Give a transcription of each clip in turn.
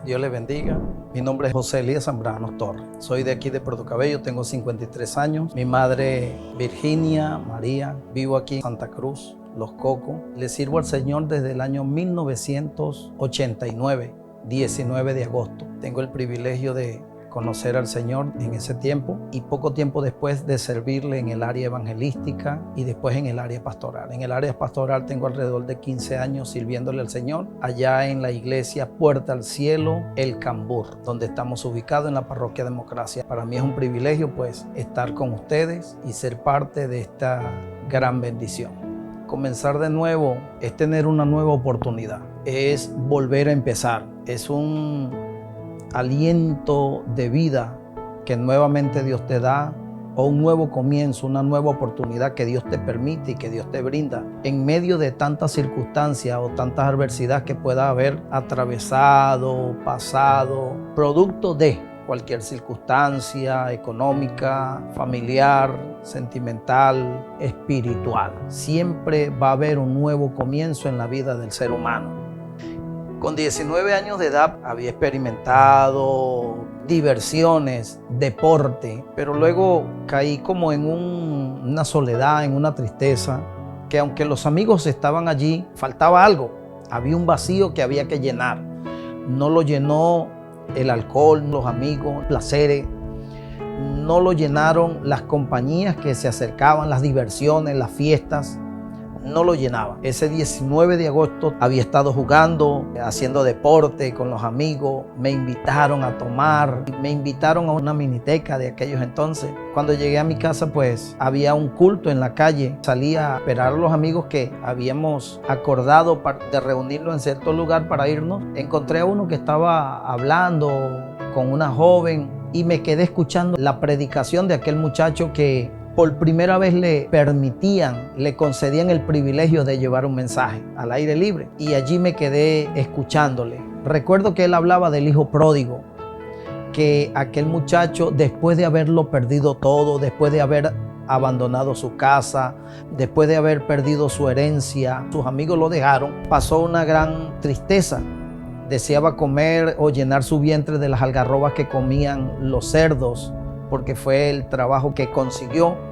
Dios les bendiga. Mi nombre es José Elías Zambrano Torres. Soy de aquí de Puerto Cabello, tengo 53 años. Mi madre Virginia María, vivo aquí en Santa Cruz, Los Cocos. Le sirvo al Señor desde el año 1989, 19 de agosto. Tengo el privilegio de conocer al Señor en ese tiempo y poco tiempo después de servirle en el área evangelística y después en el área pastoral. En el área pastoral tengo alrededor de 15 años sirviéndole al Señor allá en la iglesia Puerta al Cielo, El Cambur, donde estamos ubicados en la parroquia Democracia. Para mí es un privilegio pues estar con ustedes y ser parte de esta gran bendición. Comenzar de nuevo es tener una nueva oportunidad, es volver a empezar, es un aliento de vida que nuevamente Dios te da, o un nuevo comienzo, una nueva oportunidad que Dios te permite y que Dios te brinda en medio de tantas circunstancias o tantas adversidades que pueda haber atravesado, pasado, producto de cualquier circunstancia económica, familiar, sentimental, espiritual. Siempre va a haber un nuevo comienzo en la vida del ser humano. Con 19 años de edad había experimentado diversiones, deporte, pero luego caí como en una soledad, en una tristeza, que aunque los amigos estaban allí, faltaba algo. Había un vacío que había que llenar. No lo llenó el alcohol, los amigos, placeres. No lo llenaron las compañías que se acercaban, las diversiones, las fiestas. No lo llenaba. Ese 19 de agosto había estado jugando, haciendo deporte con los amigos. Me invitaron a tomar, me invitaron a una miniteca de aquellos entonces. Cuando llegué a mi casa, pues había un culto en la calle. Salí a esperar a los amigos que habíamos acordado de reunirnos en cierto lugar para irnos. Encontré a uno que estaba hablando con una joven y me quedé escuchando la predicación de aquel muchacho que por primera vez le concedían el privilegio de llevar un mensaje al aire libre. Y allí me quedé escuchándole. Recuerdo que él hablaba del hijo pródigo, que aquel muchacho, después de haberlo perdido todo, después de haber abandonado su casa, después de haber perdido su herencia, sus amigos lo dejaron, pasó una gran tristeza. Deseaba comer o llenar su vientre de las algarrobas que comían los cerdos, porque fue el trabajo que consiguió.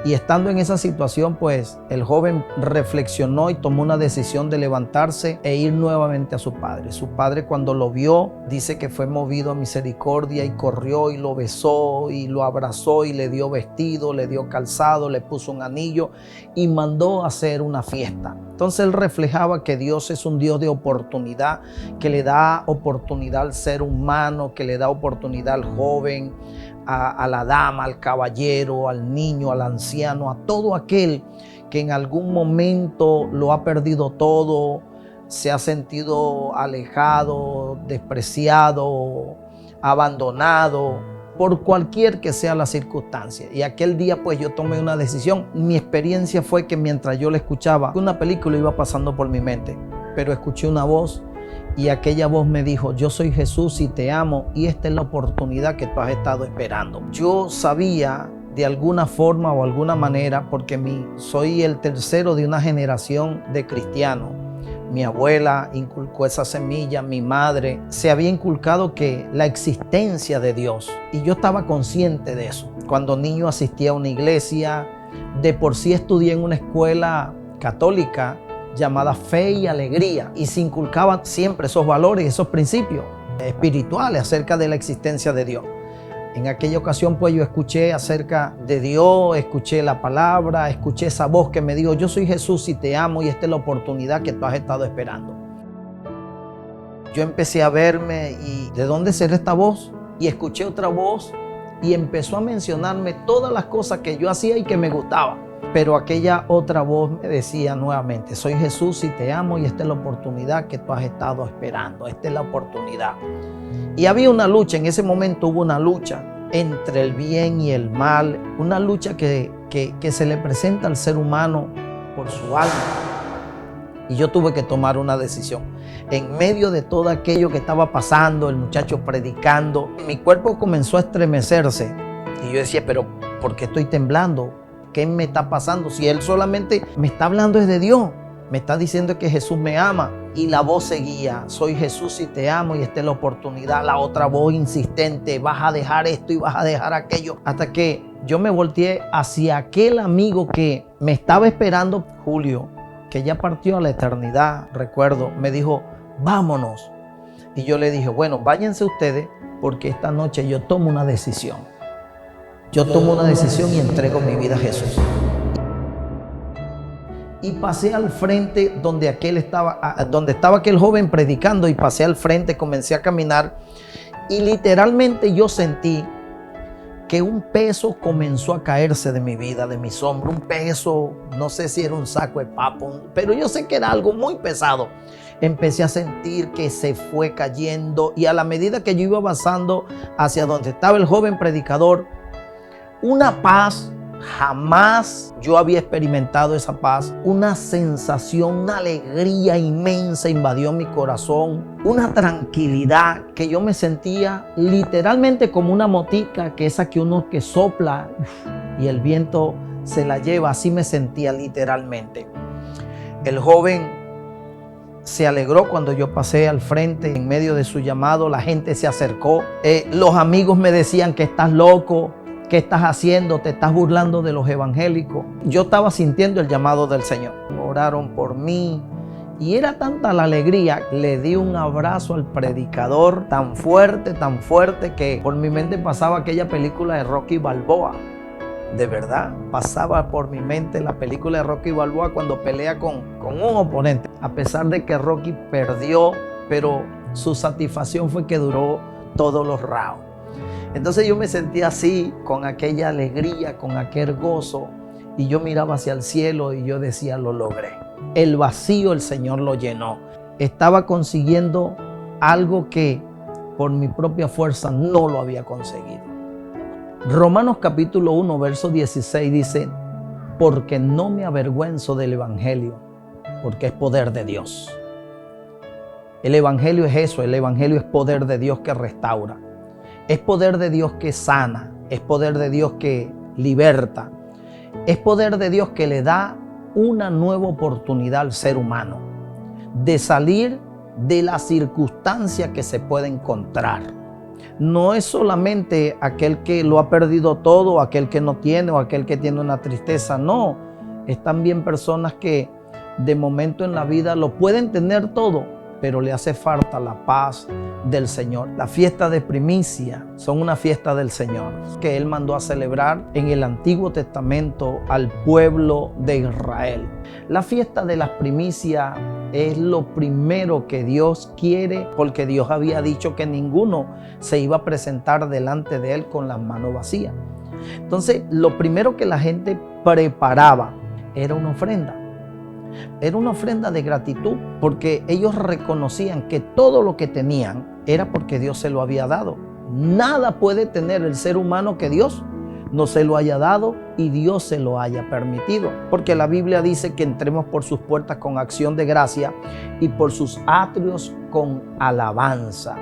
Y estando en esa situación, pues el joven reflexionó y tomó una decisión de levantarse e ir nuevamente a su padre. Su padre, cuando lo vio, dice que fue movido a misericordia y corrió y lo besó y lo abrazó y le dio vestido, le dio calzado, le puso un anillo y mandó a hacer una fiesta. Entonces él reflejaba que Dios es un Dios de oportunidad, que le da oportunidad al ser humano, que le da oportunidad al joven, a la dama, al caballero, al niño, al anciano, a todo aquel que en algún momento lo ha perdido todo, se ha sentido alejado, despreciado, abandonado, por cualquier que sea la circunstancia. Y aquel día pues yo tomé una decisión. Mi experiencia fue que mientras yo le escuchaba, una película iba pasando por mi mente, pero escuché una voz. Y aquella voz me dijo: yo soy Jesús y te amo, y esta es la oportunidad que tú has estado esperando. Yo sabía de alguna forma o alguna manera, porque soy el tercero de una generación de cristianos. Mi abuela inculcó esa semilla, mi madre se había inculcado que la existencia de Dios, y yo estaba consciente de eso. Cuando niño asistía a una iglesia, de por sí estudié en una escuela católica llamada Fe y Alegría, y se inculcaban siempre esos valores, esos principios espirituales acerca de la existencia de Dios. En aquella ocasión pues yo escuché acerca de Dios, escuché la palabra, escuché esa voz que me dijo: yo soy Jesús y te amo, y esta es la oportunidad que tú has estado esperando. Yo empecé a verme y ¿de dónde será esta voz? Y escuché otra voz y empezó a mencionarme todas las cosas que yo hacía y que me gustaban. Pero aquella otra voz me decía nuevamente: soy Jesús y te amo, y esta es la oportunidad que tú has estado esperando. Esta es la oportunidad. Y había una lucha, en ese momento hubo una lucha entre el bien y el mal, una lucha que se le presenta al ser humano por su alma. Y yo tuve que tomar una decisión. En medio de todo aquello que estaba pasando, el muchacho predicando, mi cuerpo comenzó a estremecerse. Y yo decía: pero ¿por qué estoy temblando? ¿Qué me está pasando? Si él solamente me está hablando es de Dios. Me está diciendo que Jesús me ama. Y la voz seguía, soy Jesús y te amo y esta es la oportunidad. La otra voz insistente, vas a dejar esto y vas a dejar aquello. Hasta que yo me volteé hacia aquel amigo que me estaba esperando, Julio, que ya partió a la eternidad, recuerdo, me dijo, vámonos. Y yo le dije, bueno, váyanse ustedes porque esta noche yo tomo una decisión. Yo tomo una decisión y entrego mi vida a Jesús. Y pasé al frente donde estaba aquel joven predicando, y pasé al frente, comencé a caminar y literalmente yo sentí que un peso comenzó a caerse de mi vida, de mis hombros. Un peso, no sé si era un saco de papo, pero yo sé que era algo muy pesado. Empecé a sentir que se fue cayendo, y a la medida que yo iba avanzando hacia donde estaba el joven predicador, una paz. Jamás yo había experimentado esa paz. Una sensación, una alegría inmensa invadió mi corazón. Una tranquilidad que yo me sentía literalmente como una motica, que esa que uno que sopla y el viento se la lleva. Así me sentía literalmente. El joven se alegró cuando yo pasé al frente en medio de su llamado. La gente se acercó. Los amigos me decían que estás loco. ¿Qué estás haciendo? ¿Te estás burlando de los evangélicos? Yo estaba sintiendo el llamado del Señor. Oraron por mí y era tanta la alegría. Le di un abrazo al predicador tan fuerte que por mi mente pasaba aquella película de Rocky Balboa. De verdad, pasaba por mi mente la película de Rocky Balboa cuando pelea con un oponente. A pesar de que Rocky perdió, pero su satisfacción fue que duró todos los rounds. Entonces yo me sentía así, con aquella alegría, con aquel gozo, y yo miraba hacia el cielo y yo decía, lo logré. El vacío el Señor lo llenó. Estaba consiguiendo algo que por mi propia fuerza no lo había conseguido. Romanos capítulo 1, verso 16 dice, porque no me avergüenzo del evangelio, porque es poder de Dios. El evangelio es eso, el evangelio es poder de Dios que restaura. Es poder de Dios que sana, es poder de Dios que liberta, es poder de Dios que le da una nueva oportunidad al ser humano de salir de la circunstancia que se puede encontrar. No es solamente aquel que lo ha perdido todo, aquel que no tiene o aquel que tiene una tristeza, no. Es también personas que de momento en la vida lo pueden tener todo, pero le hace falta la paz del Señor. La fiesta de primicia son una fiesta del Señor que Él mandó a celebrar en el Antiguo Testamento al pueblo de Israel. La fiesta de las primicias es lo primero que Dios quiere, porque Dios había dicho que ninguno se iba a presentar delante de Él con las manos vacías. Entonces, lo primero que la gente preparaba era una ofrenda. Era una ofrenda de gratitud, porque ellos reconocían que todo lo que tenían era porque Dios se lo había dado. Nada puede tener el ser humano que Dios no se lo haya dado y Dios se lo haya permitido. Porque la Biblia dice que entremos por sus puertas con acción de gracia y por sus atrios con alabanza.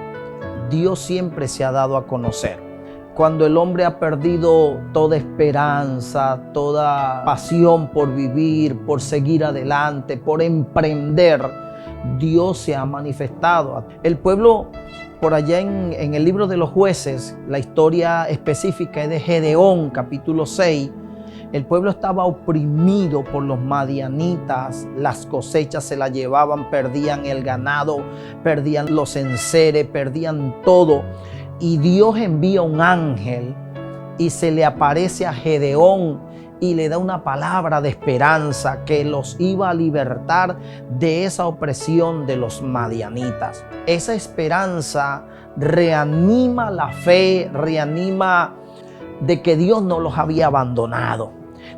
Dios siempre se ha dado a conocer. Cuando el hombre ha perdido toda esperanza, toda pasión por vivir, por seguir adelante, por emprender, Dios se ha manifestado. El pueblo, por allá en el libro de los jueces, la historia específica es de Gedeón, capítulo 6. El pueblo estaba oprimido por los madianitas, las cosechas se las llevaban, perdían el ganado, perdían los enseres, perdían todo. Y Dios envía un ángel y se le aparece a Gedeón y le da una palabra de esperanza que los iba a libertar de esa opresión de los madianitas. Esa esperanza reanima la fe, reanima de que Dios no los había abandonado,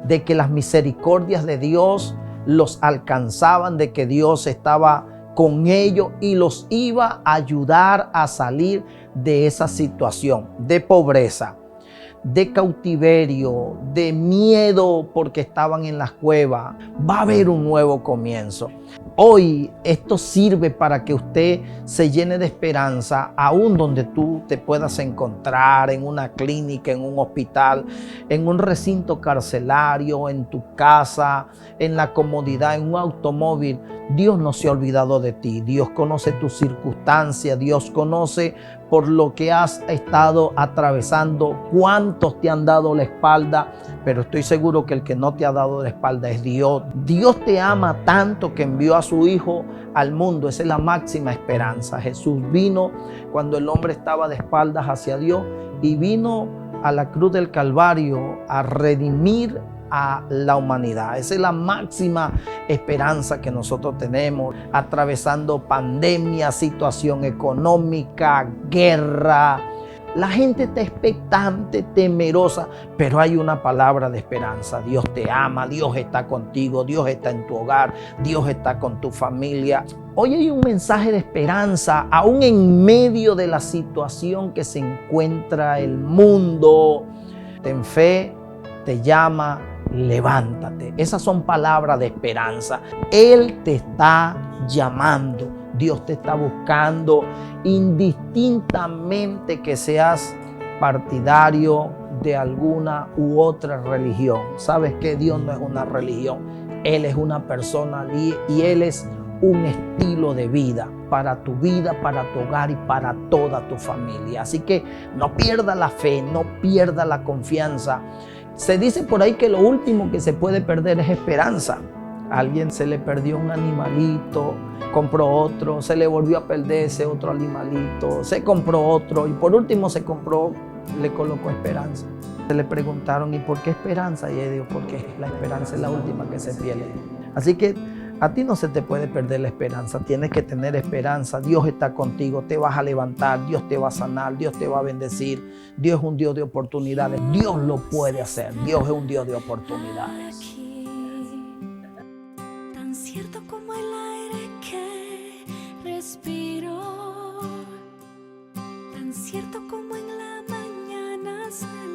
de que las misericordias de Dios los alcanzaban, de que Dios estaba con ellos y los iba a ayudar a salir de esa situación de pobreza, de cautiverio, de miedo porque estaban en las cuevas. Va a haber un nuevo comienzo. Hoy esto sirve para que usted se llene de esperanza, aún donde tú te puedas encontrar, en una clínica, en un hospital, en un recinto carcelario, en tu casa, en la comodidad, en un automóvil. Dios no se ha olvidado de ti. Dios conoce tus circunstancias. Dios conoce por lo que has estado atravesando, cuántos te han dado la espalda, pero estoy seguro que el que no te ha dado la espalda es Dios. Dios te ama tanto que envió a su Hijo al mundo. Esa es la máxima esperanza. Jesús vino cuando el hombre estaba de espaldas hacia Dios y vino a la cruz del Calvario a redimir a la humanidad. Esa es la máxima esperanza que nosotros tenemos, atravesando pandemia, situación económica, guerra. La gente está expectante, temerosa, pero hay una palabra de esperanza. Dios te ama, Dios está contigo, Dios está en tu hogar, Dios está con tu familia. Hoy hay un mensaje de esperanza, aún en medio de la situación que se encuentra el mundo. Ten fe, te llama, levántate. Esas son palabras de esperanza. Él te está llamando. Dios te está buscando, indistintamente que seas partidario de alguna u otra religión. Sabes que Dios no es una religión. Él es una persona y Él es un estilo de vida para tu vida, para tu hogar y para toda tu familia. Así que no pierda la fe, no pierda la confianza. Se dice por ahí que lo último que se puede perder es esperanza. A alguien se le perdió un animalito, compró otro, se le volvió a perder ese otro animalito, se compró otro y por último le colocó esperanza. Se le preguntaron, ¿y por qué esperanza? Y él dijo, porque la esperanza es la última que se pierde. Así que a ti no se te puede perder la esperanza, tienes que tener esperanza. Dios está contigo, te vas a levantar, Dios te va a sanar, Dios te va a bendecir. Dios es un Dios de oportunidades, Dios lo puede hacer, Dios es un Dios de oportunidades. Tan cierto como el aire que respiro, tan cierto como en la mañana se